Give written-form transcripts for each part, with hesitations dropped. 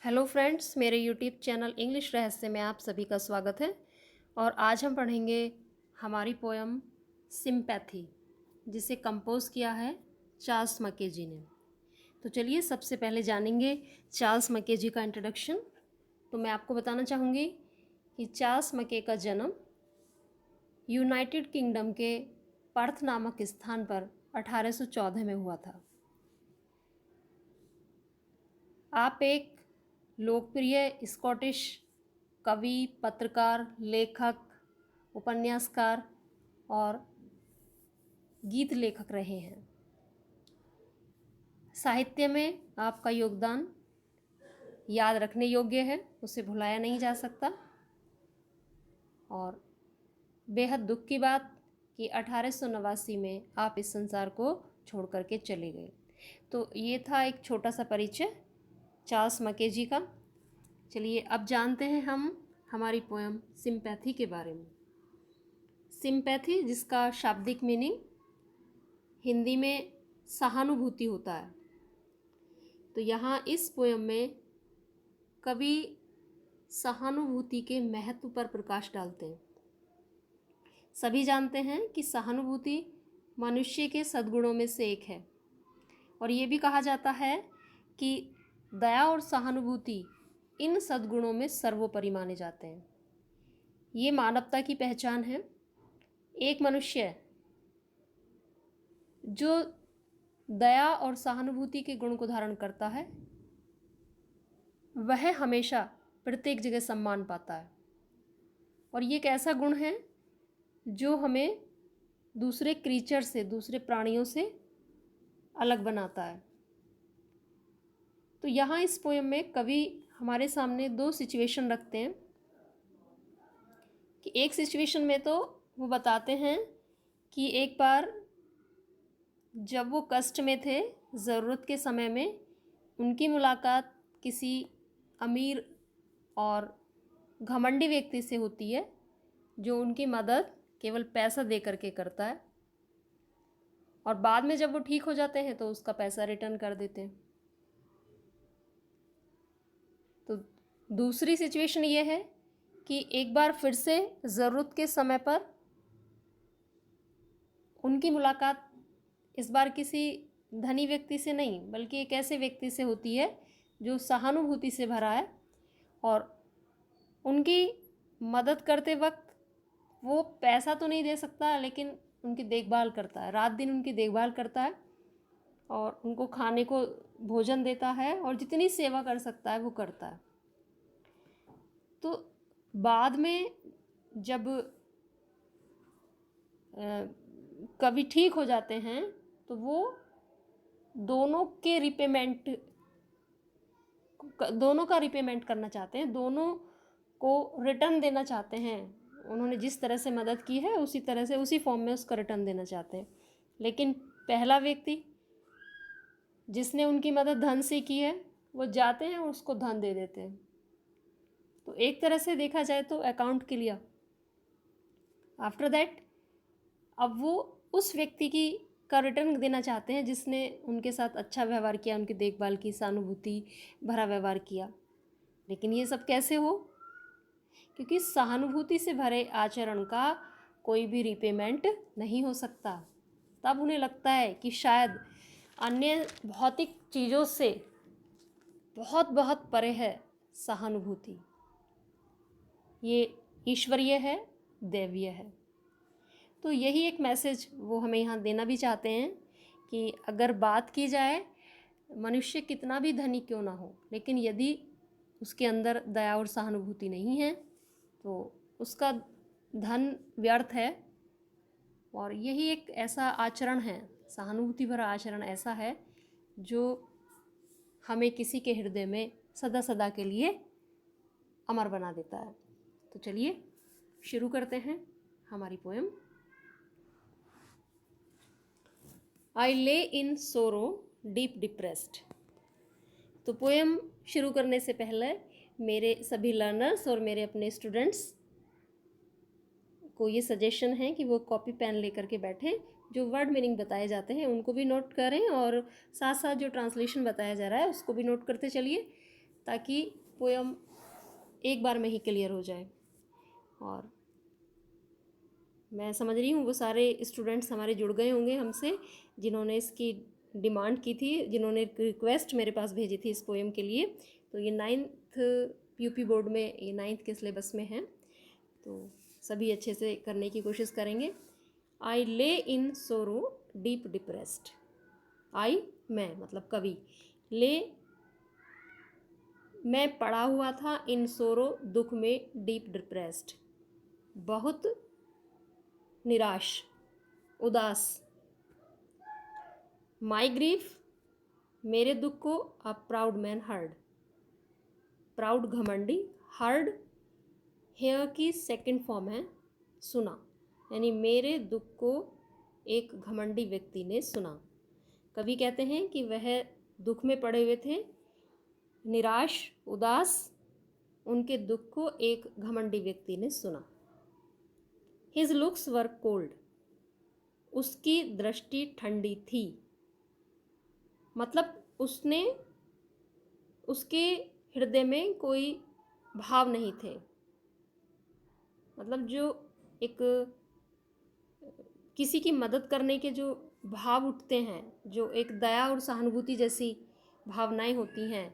Hello friends, मेरे YouTube channel English रहस्य में आप सभी का स्वागत है। और आज हम पढ़ेंगे हमारी पोयम सिंपैथी, जिसे कंपोज किया है चार्ल्स मैकेजी ने। तो चलिए सबसे पहले जानेंगे चार्ल्स मैकेजी का इंट्रोडक्शन। तो मैं आपको बताना चाहूँगी कि चार्ल्स मैके का जन्म यूनाइटेड किंगडम के पर्थ नामक स्थान पर 1814 में हुआ था। आप एक लोकप्रिय स्कॉटिश कवि, पत्रकार, लेखक, उपन्यासकार और गीत लेखक रहे हैं। साहित्य में आपका योगदान याद रखने योग्य है, उसे भुलाया नहीं जा सकता। और बेहद दुख की बात कि 1889 में आप इस संसार को छोड़ करके चले गए। तो ये था एक छोटा सा परिचय चार्ल्स मैकेजी का। चलिए अब जानते हैं हम हमारी पोयम सिंपैथी के बारे में। सिंपैथी, जिसका शाब्दिक मीनिंग हिंदी में सहानुभूति होता है, तो यहाँ इस पोयम में कवि सहानुभूति के महत्व पर प्रकाश डालते हैं। सभी जानते हैं कि सहानुभूति मनुष्य के सद्गुणों में से एक है, और ये भी कहा जाता है कि दया और सहानुभूति इन सद्गुणों में सर्वोपरि माने जाते हैं। ये मानवता की पहचान है। एक मनुष्य जो दया और सहानुभूति के गुण को धारण करता है, वह हमेशा प्रत्येक जगह सम्मान पाता है। और ये एक ऐसा गुण है जो हमें दूसरे क्रीचर से, दूसरे प्राणियों से अलग बनाता है। तो यहाँ इस पोयम में कवि हमारे सामने दो सिचुएशन रखते हैं कि एक सिचुएशन में तो वो बताते हैं कि एक बार जब वो कष्ट में थे, ज़रूरत के समय में, उनकी मुलाकात किसी अमीर और घमंडी व्यक्ति से होती है जो उनकी मदद केवल पैसा दे करके करता है, और बाद में जब वो ठीक हो जाते हैं तो उसका पैसा रिटर्न कर देते हैं। तो दूसरी सिचुएशन ये है कि एक बार फिर से ज़रूरत के समय पर उनकी मुलाकात इस बार किसी धनी व्यक्ति से नहीं, बल्कि एक ऐसे व्यक्ति से होती है जो सहानुभूति से भरा है, और उनकी मदद करते वक्त वो पैसा तो नहीं दे सकता, लेकिन उनकी देखभाल करता है, रात दिन उनकी देखभाल करता है, और उनको खाने को भोजन देता है, और जितनी सेवा कर सकता है वो करता है। तो बाद में जब कवि ठीक हो जाते हैं तो वो दोनों का रिपेमेंट करना चाहते हैं, दोनों को रिटर्न देना चाहते हैं। उन्होंने जिस तरह से मदद की है उसी तरह से, उसी फॉर्म में उसका रिटर्न देना चाहते हैं। लेकिन पहला व्यक्ति जिसने उनकी मदद धन से की है, वो जाते हैं और उसको धन दे देते हैं। तो एक तरह से देखा जाए तो अकाउंट क्लियर। आफ्टर दैट अब वो उस व्यक्ति का रिटर्न देना चाहते हैं जिसने उनके साथ अच्छा व्यवहार किया, उनकी देखभाल की, सहानुभूति भरा व्यवहार किया। लेकिन ये सब कैसे हो? क्योंकि सहानुभूति से भरे आचरण का कोई भी रिपेमेंट नहीं हो सकता। तब उन्हें लगता है कि शायद अन्य भौतिक चीज़ों से बहुत बहुत परे है सहानुभूति। ये ईश्वरीय है, दैवीय है। तो यही एक मैसेज वो हमें यहाँ देना भी चाहते हैं कि अगर बात की जाए, मनुष्य कितना भी धनी क्यों ना हो, लेकिन यदि उसके अंदर दया और सहानुभूति नहीं है तो उसका धन व्यर्थ है। और यही एक ऐसा आचरण है, सहानुभूति भरा आचरण ऐसा है जो हमें किसी के हृदय में सदा सदा के लिए अमर बना देता है। तो चलिए शुरू करते हैं हमारी पोएम। आई ले इन सोरो डीप डिप्रेस्ड। तो पोएम शुरू करने से पहले मेरे सभी लर्नर्स और मेरे अपने स्टूडेंट्स को ये सजेशन है कि वो कॉपी पेन लेकर के बैठें। जो वर्ड मीनिंग बताए जाते हैं उनको भी नोट करें, और साथ साथ जो ट्रांसलेशन बताया जा रहा है उसको भी नोट करते चलिए, ताकि पोयम एक बार में ही क्लियर हो जाए। और मैं समझ रही हूँ वो सारे स्टूडेंट्स हमारे जुड़ गए होंगे हमसे, जिन्होंने इसकी डिमांड की थी, जिन्होंने रिक्वेस्ट मेरे पास भेजी थी इस पोएम के लिए। तो ये 9th यूपी बोर्ड में, ये 9th के सिलेबस में है, तो सभी अच्छे से करने की कोशिश करेंगे। आई ले इन सोरो डीप डिप्रेस्ड। आई मैं मतलब कवि, ले मैं पड़ा हुआ था, इन सोरो दुख में, डीप डिप्रेस्ड बहुत निराश, उदास। माई ग्रीफ मेरे दुख को, a proud man heard. Proud घमंडी, हर्ड हेयर की सेकंड फॉर्म है सुना, यानी मेरे दुख को एक घमंडी व्यक्ति ने सुना। कवि कहते हैं कि वह दुख में पड़े हुए थे, निराश, उदास, उनके दुख को एक घमंडी व्यक्ति ने सुना। हिज लुक्स वर कोल्ड, उसकी दृष्टि ठंडी थी, मतलब उसके हृदय में कोई भाव नहीं थे। मतलब जो एक किसी की मदद करने के जो भाव उठते हैं, जो एक दया और सहानुभूति जैसी भावनाएं होती हैं,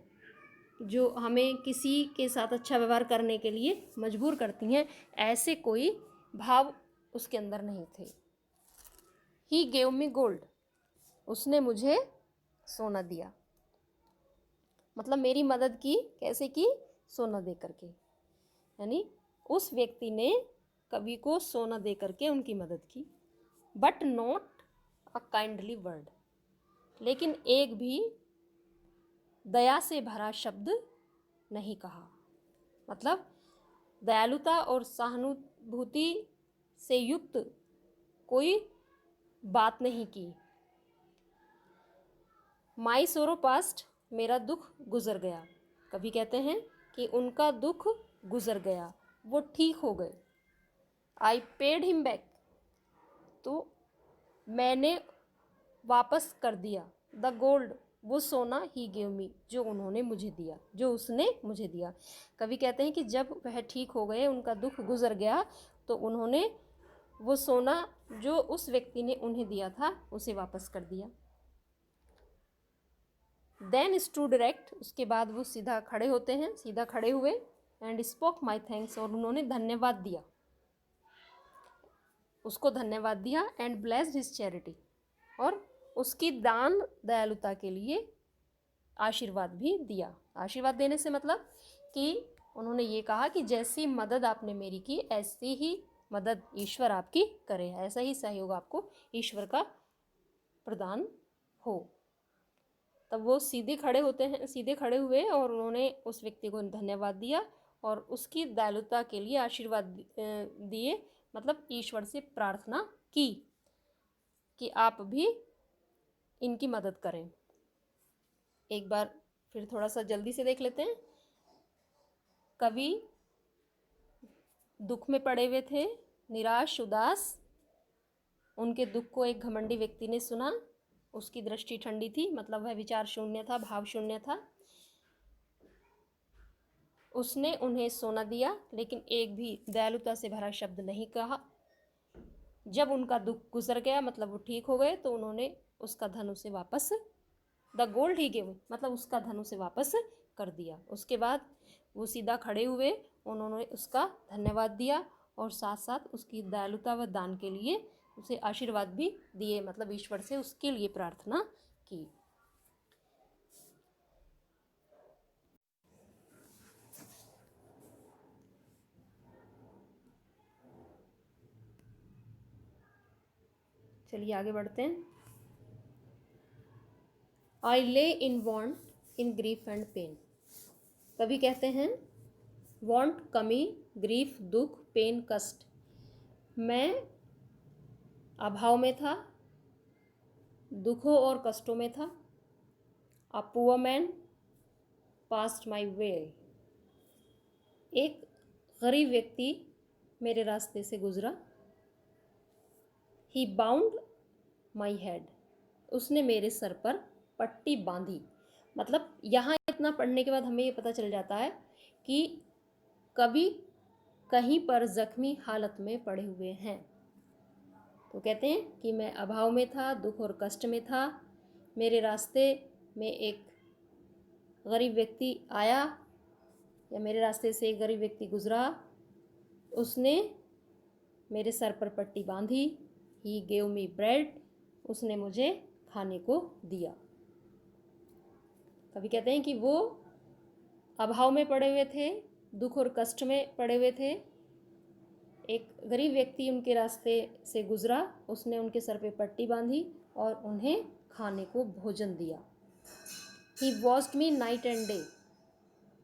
जो हमें किसी के साथ अच्छा व्यवहार करने के लिए मजबूर करती हैं, ऐसे कोई भाव उसके अंदर नहीं थे। ही गेव मी गोल्ड, उसने मुझे सोना दिया, मतलब मेरी मदद की, कैसे की? सोना दे करके, यानी उस व्यक्ति ने कवि को सोना दे करके उनकी मदद की। But not a kindly word, लेकिन एक भी दया से भरा शब्द नहीं कहा, मतलब दयालुता और सहानुभूति से युक्त कोई बात नहीं की। माई सोरो पास्ट, मेरा दुख गुजर गया। कभी कहते हैं कि उनका दुख गुजर गया, वो ठीक हो गए। आई पेड हिम बैक, तो मैंने वापस कर दिया। द गोल्ड, वो सोना, ही गेव मी, जो उन्होंने मुझे दिया, जो उसने मुझे दिया। कवि कहते हैं कि जब वह ठीक हो गए, उनका दुख गुजर गया, तो उन्होंने वो सोना जो उस व्यक्ति ने उन्हें दिया था उसे वापस कर दिया। देन स्टूड डायरेक्ट, उसके बाद वो सीधा खड़े होते हैं, सीधा खड़े हुए। एंड स्पोक माई थैंक्स, और उन्होंने धन्यवाद दिया, उसको धन्यवाद दिया। एंड ब्लेस्ड हिज चैरिटी, और उसकी दान दयालुता के लिए आशीर्वाद भी दिया। आशीर्वाद देने से मतलब कि उन्होंने ये कहा कि जैसी मदद आपने मेरी की, ऐसी ही मदद ईश्वर आपकी करे, ऐसा ही सहयोग आपको ईश्वर का प्रदान हो। तब वो सीधे खड़े होते हैं, सीधे खड़े हुए और उन्होंने उस व्यक्ति को धन्यवाद दिया और उसकी दयालुता के लिए आशीर्वाद दिए, मतलब ईश्वर से प्रार्थना की कि आप भी इनकी मदद करें। एक बार फिर थोड़ा सा जल्दी से देख लेते हैं। कवि दुख में पड़े हुए थे, निराश, उदास, उनके दुख को एक घमंडी व्यक्ति ने सुना, उसकी दृष्टि ठंडी थी, मतलब वह विचार शून्य था, भाव शून्य था। उसने उन्हें सोना दिया, लेकिन एक भी दयालुता से भरा शब्द नहीं कहा। जब उनका दुख गुजर गया, मतलब वो ठीक हो गए, तो उन्होंने उसका धन उसे वापस, द गोल्ड ही गिव, मतलब उसका धन उसे वापस कर दिया। उसके बाद वो सीधा खड़े हुए, उन्होंने उसका धन्यवाद दिया और साथ साथ उसकी दयालुता व दान के लिए उसे आशीर्वाद भी दिए, मतलब ईश्वर से उसके लिए प्रार्थना की। चलिए आगे बढ़ते हैं। I lay in want, in grief and pain. कभी कहते हैं वॉन्ट कमी, ग्रीफ दुख, पेन कष्ट। मैं अभाव में था, दुखों और कष्टों में था। अ पुअर मैन पास्ट माई वे, एक गरीब व्यक्ति मेरे रास्ते से गुजरा। ही बाउंड माई हेड, उसने मेरे सर पर पट्टी बांधी। मतलब यहाँ इतना पढ़ने के बाद हमें ये पता चल जाता है कि कवि कहीं पर जख्मी हालत में पड़े हुए हैं। तो कहते हैं कि मैं अभाव में था, दुख और कष्ट में था, मेरे रास्ते में एक गरीब व्यक्ति आया, या मेरे रास्ते से एक गरीब व्यक्ति गुजरा, उसने मेरे सर पर पट्टी बांधी, ही गेव मी ब्रेड, उसने मुझे खाने को दिया। कभी कहते हैं कि वो अभाव में पड़े हुए थे, दुख और कष्ट में पड़े हुए थे, एक गरीब व्यक्ति उनके रास्ते से गुजरा, उसने उनके सर पे पट्टी बांधी और उन्हें खाने को भोजन दिया। He watched me night and day,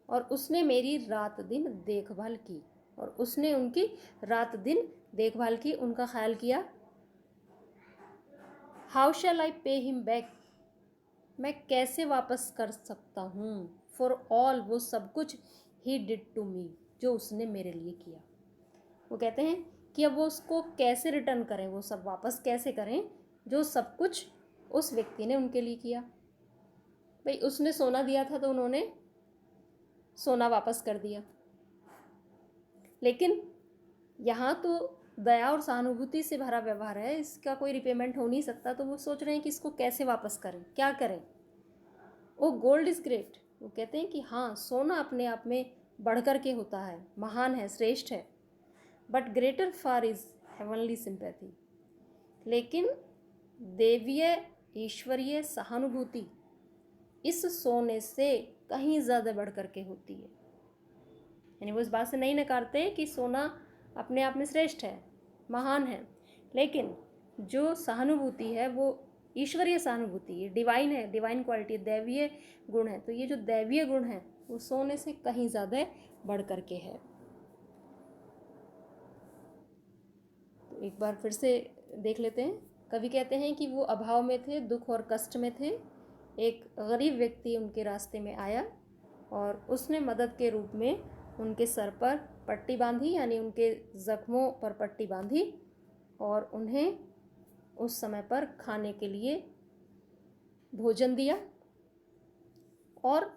और उसने मेरी रात दिन देखभाल की, और उसने उनकी रात दिन देखभाल की, उनका ख्याल किया। How shell I pay him back, मैं कैसे वापस कर सकता हूँ, फॉर ऑल, वो सब कुछ ही डिड टू मी, जो उसने मेरे लिए किया। वो कहते हैं कि अब वो उसको कैसे रिटर्न करें, वो सब वापस कैसे करें जो सब कुछ उस व्यक्ति ने उनके लिए किया। भाई उसने सोना दिया था तो उन्होंने सोना वापस कर दिया, लेकिन यहाँ तो दया और सहानुभूति से भरा व्यवहार है, इसका कोई रिपेमेंट हो नहीं सकता। तो वो सोच रहे हैं कि इसको कैसे वापस करें, क्या करें। ओ गोल्ड इज़ ग्रेट, वो कहते हैं कि हाँ, सोना अपने आप में बढ़ कर के होता है, महान है, श्रेष्ठ है, but greater far is heavenly sympathy, लेकिन देवीय ईश्वरीय सहानुभूति इस सोने से कहीं ज़्यादा बढ़ कर के होती है। यानी वो इस बात से नहीं नकारते कि सोना अपने आप में श्रेष्ठ है, महान है, लेकिन जो सहानुभूति है वो ईश्वरीय सहानुभूति है, डिवाइन है, डिवाइन क्वालिटी, दैवीय गुण है। तो ये जो दैवीय गुण है वो सोने से कहीं ज़्यादा बढ़ कर के है। तो एक बार फिर से देख लेते हैं। कवि कहते हैं कि वो अभाव में थे, दुख और कष्ट में थे, एक गरीब व्यक्ति उनके रास्ते में आया और उसने मदद के रूप में उनके सर पर पट्टी बांधी, यानी उनके ज़ख्मों पर पट्टी बांधी, और उन्हें उस समय पर खाने के लिए भोजन दिया, और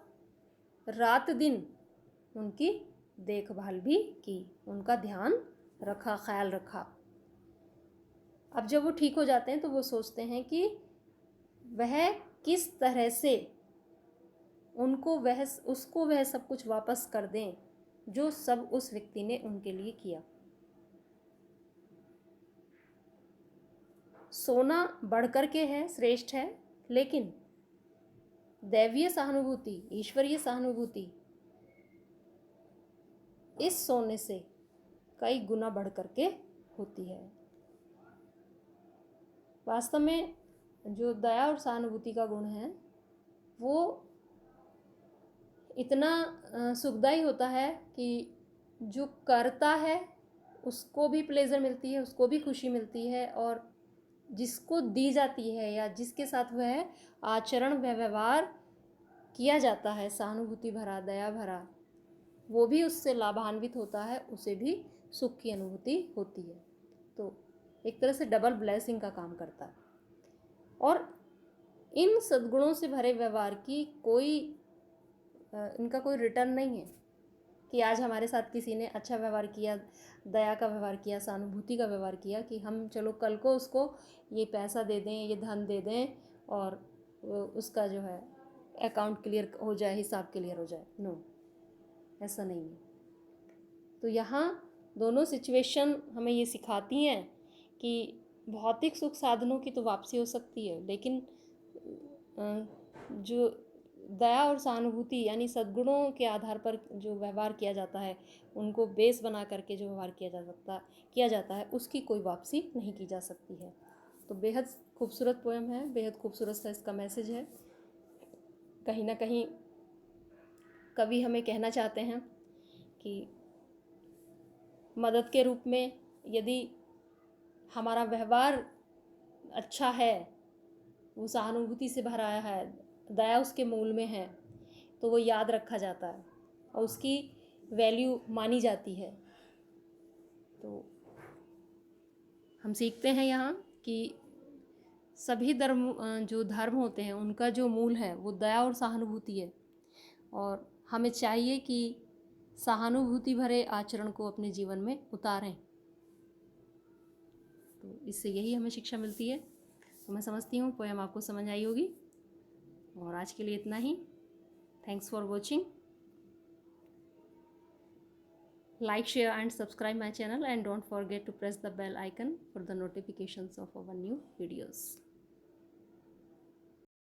रात दिन उनकी देखभाल भी की, उनका ध्यान रखा, ख्याल रखा। अब जब वो ठीक हो जाते हैं तो वो सोचते हैं कि वह किस तरह से उसको वह सब कुछ वापस कर दें जो सब उस व्यक्ति ने उनके लिए किया। सोना बढ़कर के है, श्रेष्ठ है, लेकिन दैवीय सहानुभूति, ईश्वरीय सहानुभूति इस सोने से कई गुना बढ़ करके होती है। वास्तव में जो दया और सहानुभूति का गुण है वो इतना सुखदायी होता है कि जो करता है उसको भी प्लेजर मिलती है, उसको भी खुशी मिलती है, और जिसको दी जाती है या जिसके साथ वह आचरण व व्यवहार किया जाता है सहानुभूति भरा, दया भरा, वो भी उससे लाभान्वित होता है, उसे भी सुख की अनुभूति होती है। तो एक तरह से डबल ब्लेसिंग का काम करता है। और इन सद्गुणों से भरे व्यवहार की इनका कोई रिटर्न नहीं है कि आज हमारे साथ किसी ने अच्छा व्यवहार किया, दया का व्यवहार किया, सहानुभूति का व्यवहार किया, कि हम चलो कल को उसको ये पैसा दे दें, ये धन दे दें और उसका जो है अकाउंट क्लियर हो जाए, हिसाब क्लियर हो जाए। नो, ऐसा नहीं है। तो यहाँ दोनों सिचुएशन हमें ये सिखाती हैं कि भौतिक सुख साधनों की तो वापसी हो सकती है, लेकिन जो दया और सहानुभूति यानी सद्गुणों के आधार पर जो व्यवहार किया जाता है, उनको बेस बना करके जो व्यवहार किया जाता है, उसकी कोई वापसी नहीं की जा सकती है। तो बेहद खूबसूरत पोएम है, बेहद खूबसूरत सा इसका मैसेज है। कहीं ना कहीं कवि हमें कहना चाहते हैं कि मदद के रूप में यदि हमारा व्यवहार अच्छा है, वो सहानुभूति से भरा है, दया उसके मूल में है, तो वो याद रखा जाता है और उसकी वैल्यू मानी जाती है। तो हम सीखते हैं यहाँ कि सभी जो धर्म होते हैं उनका जो मूल है वो दया और सहानुभूति है, और हमें चाहिए कि सहानुभूति भरे आचरण को अपने जीवन में उतारें। तो इससे यही हमें शिक्षा मिलती है। तो मैं समझती हूँ पोएम आपको समझ आई होगी, और आज के लिए इतना ही। Thanks for watching. Like, share and subscribe my channel, and don't forget to press the bell icon for the notifications of our new videos.